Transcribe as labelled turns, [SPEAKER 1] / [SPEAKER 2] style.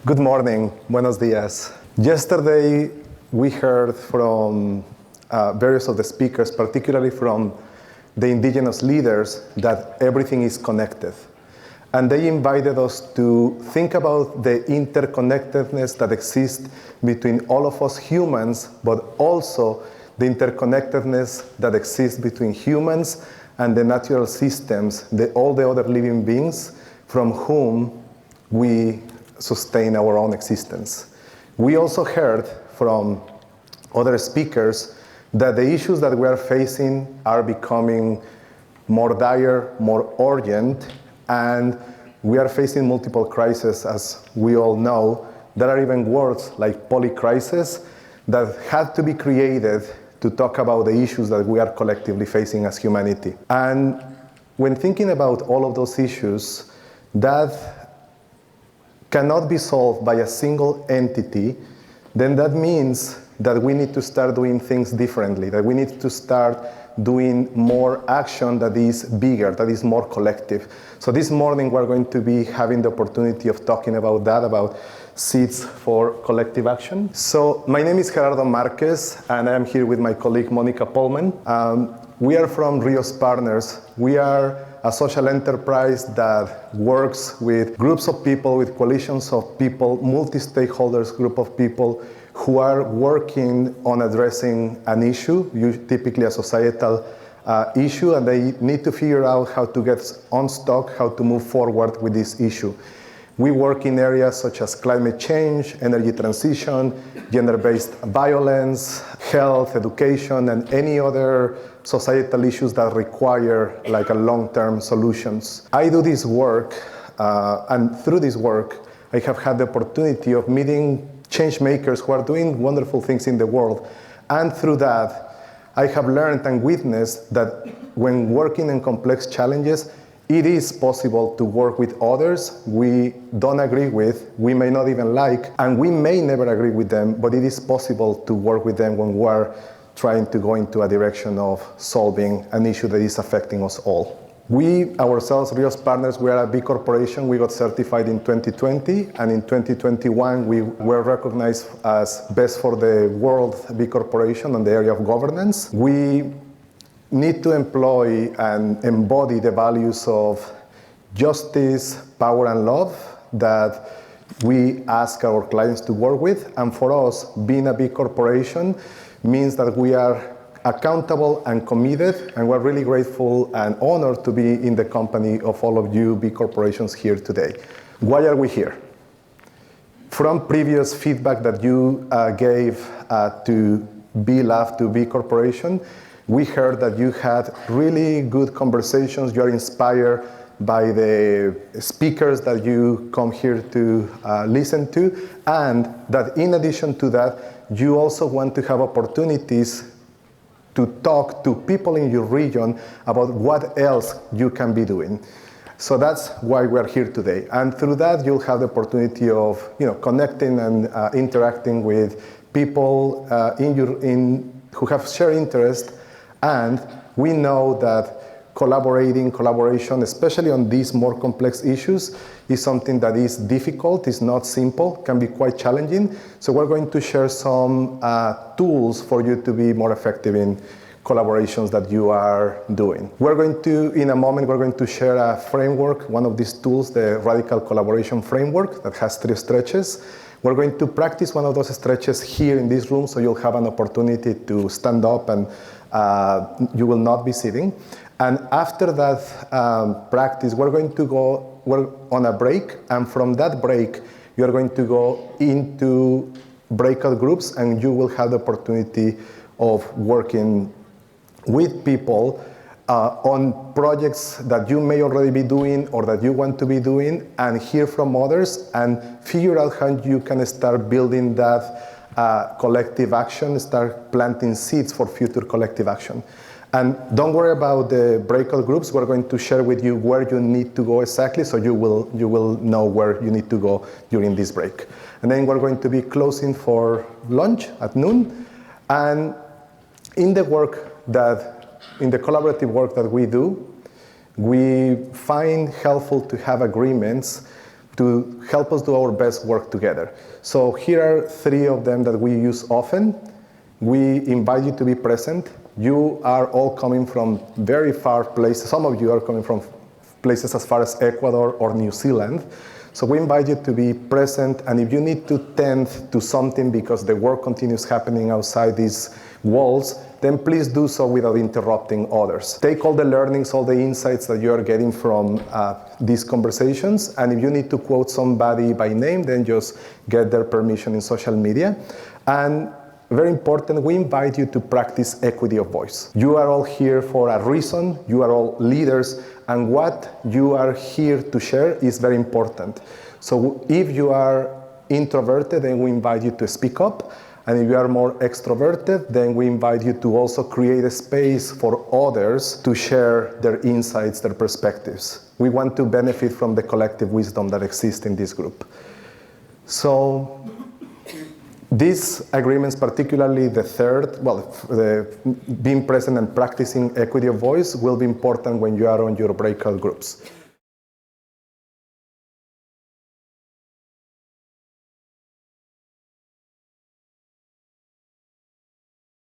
[SPEAKER 1] Good morning, buenos dias. Yesterday, we heard from various of the speakers, particularly from the indigenous leaders, that everything is connected. And they invited us to think about the interconnectedness that exists between all of us humans, but also the interconnectedness that exists between humans and the natural systems, all the other living beings from whom we sustain our own existence. We also heard from other speakers that the issues that we are facing are becoming more dire, more urgent, and we are facing multiple crises, as we all know. There are even words like polycrisis that had to be created to talk about the issues that we are collectively facing as humanity. And when thinking about all of those issues, that cannot be solved by a single entity, then that means that we need to start doing things differently, that we need to start doing more action that is bigger, that is more collective. So this morning we're going to be having the opportunity of talking about that, about seeds for collective action. So my name is Gerardo Marquez, and I'm here with my colleague Monica Pullman. We are from Rios Partners. We are a social enterprise that works with groups of people, with coalitions of people, multi-stakeholders group of people who are working on addressing an issue, typically a societal issue, and they need to figure out how to get unstuck, how to move forward with this issue. We work in areas such as climate change, energy transition, gender-based violence, health, education, and any other societal issues that require like a long-term solutions. I do this work, and through this work, I have had the opportunity of meeting change makers who are doing wonderful things in the world. And through that, I have learned and witnessed that when working in complex challenges, it is possible to work with others we don't agree with, we may not even like, and we may never agree with them, but it is possible to work with them when we're trying to go into a direction of solving an issue that is affecting us all. We ourselves, Rios Partners, we are a B Corporation. We got certified in 2020, and in 2021 we were recognized as Best for the World B Corporation on the area of governance. We need to employ and embody the values of justice, power, and love that we ask our clients to work with. And for us, being a big corporation means that we are accountable and committed, and we're really grateful and honored to be in the company of all of you big corporations here today. Why are we here? From previous feedback that you gave to B-Lab, to B Corporation, we heard that you had really good conversations. You are inspired by the speakers that you come here to listen to, and that in addition to that, you also want to have opportunities to talk to people in your region about what else you can be doing. So that's why we're here today. And through that, you'll have the opportunity of connecting and interacting with people who have shared interest. And we know that collaboration, especially on these more complex issues, is something that is difficult, is not simple, can be quite challenging. So we're going to share some tools for you to be more effective in collaborations that you are doing. In a moment, we're going to share a framework, one of these tools, the Radical Collaboration Framework, that has 3 stretches. We're going to practice one of those stretches here in this room, so you'll have an opportunity to stand up and you will not be sitting. And after that practice, we're on a break, and from that break, you're going to go into breakout groups, and you will have the opportunity of working with people on projects that you may already be doing or that you want to be doing, and hear from others and figure out how you can start building that collective action, start planting seeds for future collective action. And don't worry about the breakout groups. We're going to share with you where you need to go exactly, so you will know where you need to go during this break. And then we're going to be closing for lunch at noon. And in the collaborative work that we do, we find helpful to have agreements to help us do our best work together. So here are 3 of them that we use often. We invite you to be present. You are all coming from very far places. Some of you are coming from places as far as Ecuador or New Zealand. So we invite you to be present, and if you need to tend to something because the work continues happening outside these walls, then please do so without interrupting others. Take all the learnings, all the insights that you are getting from these conversations, and if you need to quote somebody by name, then just get their permission in social media. And very important, we invite you to practice equity of voice. You are all here for a reason. You are all leaders, and what you are here to share is very important. So if you are introverted, then we invite you to speak up. And if you are more extroverted, then we invite you to also create a space for others to share their insights, their perspectives. We want to benefit from the collective wisdom that exists in this group. So these agreements, particularly the third, being present and practicing equity of voice, will be important when you are on your breakout groups.